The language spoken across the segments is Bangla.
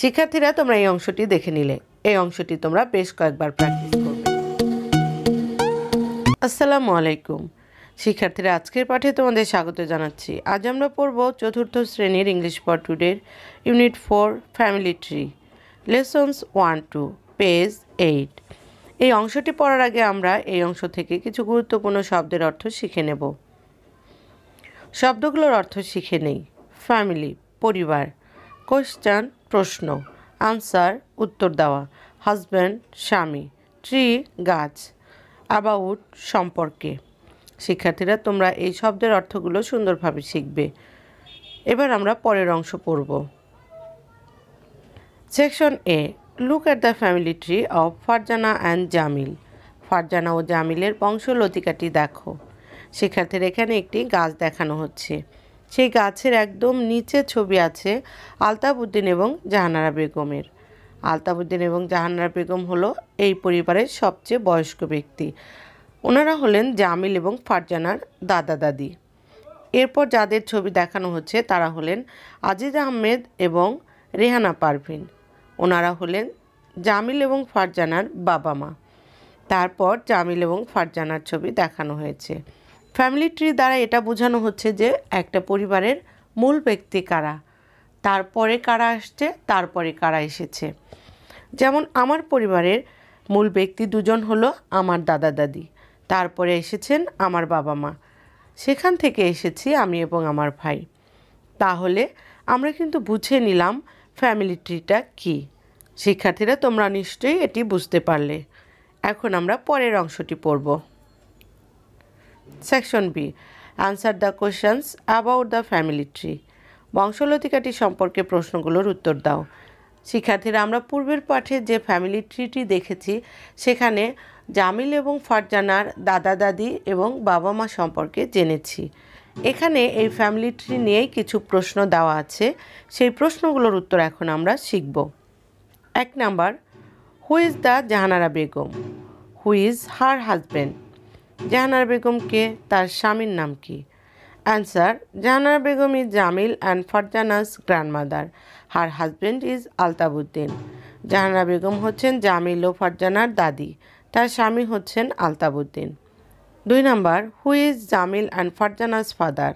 শিক্ষার্থীরা তোমরা এই অংশটি দেখে নিলে। এই অংশটি তোমরা বেশ কয়েকবার প্র্যাকটিস করবে। আসসালামু আলাইকুম শিক্ষার্থীরা, আজকের পাঠে তোমাদের স্বাগত জানাচ্ছি। আজ আমরা পড়ব চতুর্থ শ্রেণীর ইংলিশ ফর টুডের unit 4 family tree, lessons 1-2, page 8। এই অংশটি পড়ার আগে আমরা এই অংশ থেকে কিছু গুরুত্বপূর্ণ শব্দের অর্থ শিখে নেব। শব্দগুলোর অর্থ শিখে নেই। ফ্যামিলি পরিবার, কোয়েশ্চেন প্রশ্ন, আনসার উত্তর দেওয়া, হাজব্যান্ড স্বামী, ট্রি গাছ, অ্যাবাউট সম্পর্কে। শিক্ষার্থীরা তোমরা এই শব্দের অর্থগুলো সুন্দরভাবে শিখবে। এবার আমরা পরের অংশ পড়ব। Section A, look at the family tree of Farzana and Jamil. Farzana ও জামিলের বংশলতিকাটি দেখো। শিক্ষার্থীরা এখানে একটি গাছ দেখানো হচ্ছে। সেই গাছের একদম নিচে ছবি আছে আলতাবউদ্দিন এবং জাহানারা বেগমের। আলতাবউদ্দিন এবং জাহানারা বেগম হলো এই পরিবারের সবচেয়ে বয়স্ক ব্যক্তি। ওনারা হলেন জামিল এবং ফারজানার দাদা দাদি। এরপর যাদের ছবি দেখানো হচ্ছে তারা হলেন আজিজ আহমেদ এবং রেহানা পারভিন। ওনারা হলেন জামিল এবং ফারজানার বাবা মা। তারপর জামিল এবং ফারজানার ছবি দেখানো হয়েছে। ফ্যামিলি ট্রি দ্বারা এটা বোঝানো হচ্ছে যে একটা পরিবারের মূল ব্যক্তি কারা, তারপরে কারা আসছে, তারপরে কারা এসেছে। যেমন আমার পরিবারের মূল ব্যক্তি দুজন হলো আমার দাদা দাদি, তারপরে এসেছেন আমার বাবা মা, সেখান থেকে এসেছি আমি এবং আমার ভাই। তাহলে আমরা কিন্তু বুঝে নিলাম ফ্যামিলি ট্রিটা কী। শিক্ষার্থীরা তোমরা নিশ্চয়ই এটি বুঝতে পারলে। এখন আমরা পরের অংশটি পড়ব। Section B, answer the questions about the family tree. বংশলতিকাটি সম্পর্কে প্রশ্নগুলোর উত্তর দাও। শিক্ষার্থীরা আমরা পূর্বের পাঠে যে ফ্যামিলি ট্রিটি দেখেছি সেখানে জামিল এবং ফারজানার দাদা দাদি এবং বাবা মা সম্পর্কে জেনেছি। এখানে এই ফ্যামিলি ট্রি নিয়েই কিছু প্রশ্ন দেওয়া আছে। সেই প্রশ্নগুলোর উত্তর এখন আমরা শিখব। 1 number, who is the Jahanara Begum? Who is her husband? Jahanara বেগমকে তার স্বামীর নাম কি? Answer, Jahanara Begum is Jamil and Farzana's grandmother. Her husband is Altabuddin. Jahanara Begum হচ্ছেন জামিল ও ফারজানার দাদি, তার স্বামী হচ্ছেন Altabuddin. 2 number, who is Jamil and Farzana's father?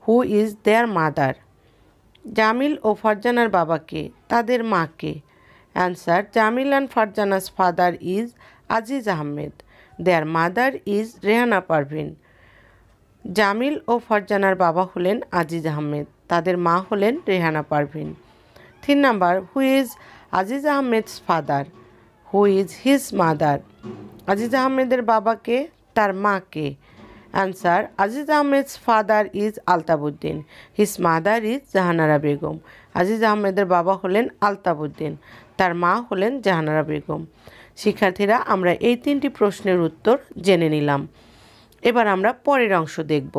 Who is their mother? Jamil ও ফারজানার বাবাকে, তাদের মাকে? Answer, Jamil and Farzana's father is Aziz Ahmed. There mother is Rehana Parvin. Jamil ও ফারজানার বাবা হলেন আজিজ আহমেদ, তাদের মা হলেন Rehana Parvin. 3 number, who is Aziz Ahmed's father? Who is his mother? Aziz আহমেদের বাবাকে, তার মাকে? Answer, Aziz Ahmed's father is Altabuddin, his mother is Jahanara Begum. Aziz আহমেদের বাবা হলেন আলতাবউদ্দিন, তার মা হলেন জাহানারা বেগম। শিক্ষার্থীরা আমরা এই 3টি প্রশ্নের উত্তর জেনে নিলাম। এবার আমরা পরের অংশ দেখব।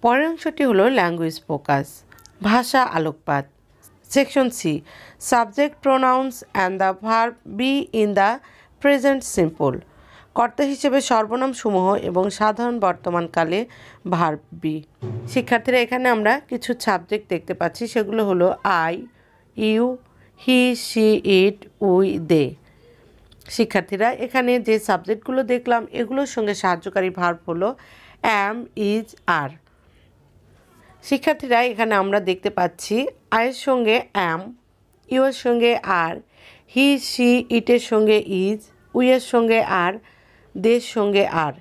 পরের অংশটি হলো ল্যাঙ্গুয়েজ ফোকাস, ভাষা আলোকপাত। Section C, subject pronouns and the verb be in the present simple. কর্তা হিসেবে সর্বনাম সমূহ এবং সাধারণ বর্তমানকালে ভার্ব বি। শিক্ষার্থীরা এখানে আমরা কিছু সাবজেক্ট দেখতে পাচ্ছি, সেগুলো হলো I, you, he, she, it, we, they. শিক্ষার্থীরা এখানে যে সাবজেক্টগুলো দেখলাম এগুলোর সঙ্গে সাহায্যকারী ভার্ব হলো অ্যাম, ইজ, আর। শিক্ষার্থীরা এখানে আমরা দেখতে পাচ্ছি আয়ের সঙ্গে অ্যাম, ইউয়ের সঙ্গে আর, হি, শি, ইটের সঙ্গে ইজ, উইয়ের সঙ্গে আর, দের সঙ্গে আর।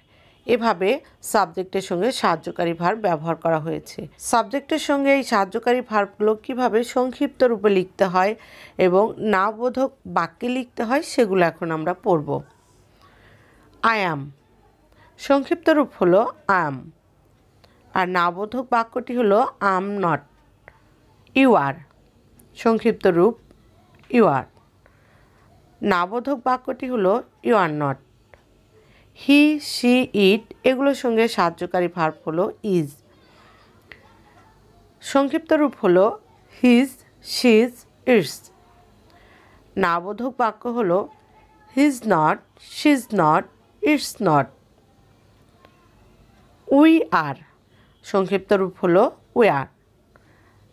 এভাবে সাবজেক্টের সঙ্গে সাহায্যকারী ভার্ব ব্যবহার করা হয়েছে। সাবজেক্টের সঙ্গে এই সাহায্যকারী ভার্বগুলো কীভাবে সংক্ষিপ্ত রূপে লিখতে হয় এবং নামবোধক বাক্যে লিখতে হয় সেগুলো এখন আমরা পড়ব। আই অ্যাম, সংক্ষিপ্ত রূপ হলো আম, আর নামবোধক বাক্যটি হলো আম নট। ইউ আর, সংক্ষিপ্ত রূপ ইউ আর। নামবোধক বাক্যটি হলো you are not. He, she, it এগুলোর সঙ্গে সাহায্যকারী ভার্ব হলো ইজ। সংক্ষিপ্ত রূপ হলো হিজ, শিজ, ইটস। নামবোধক বাক্য হলো he's not, she's not, it's not. We are, সংক্ষিপ্ত রূপ হলো উই আর।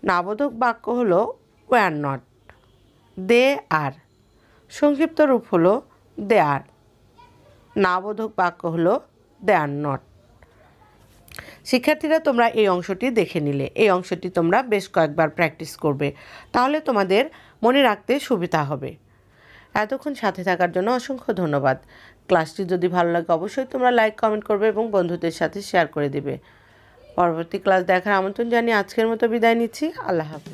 নামবোধক বাক্য হলো ওয়্যার নট, দে আর। সংক্ষিপ্ত রূপ হলো দে আর। নাবোধক বাক্য হলো দে আর নট। শিক্ষার্থীরা, তোমরা এই অংশটি দেখে নিলে। এই অংশটি তোমরা বেশ কয়েকবার প্র্যাকটিস করবে, তাহলে তোমাদের মনে রাখতে সুবিধা হবে। এতক্ষণ সাথে থাকার জন্য অসংখ্য ধন্যবাদ। ক্লাসটি যদি ভালো লাগে অবশ্যই তোমরা লাইক, কমেন্ট করবে এবং বন্ধুদের সাথে শেয়ার করে দিবে। পরবর্তী ক্লাস দেখার আমন্ত্রণ জানিয়ে আজকের মতো বিদায় নিচ্ছি। আল্লাহ হাফেজ।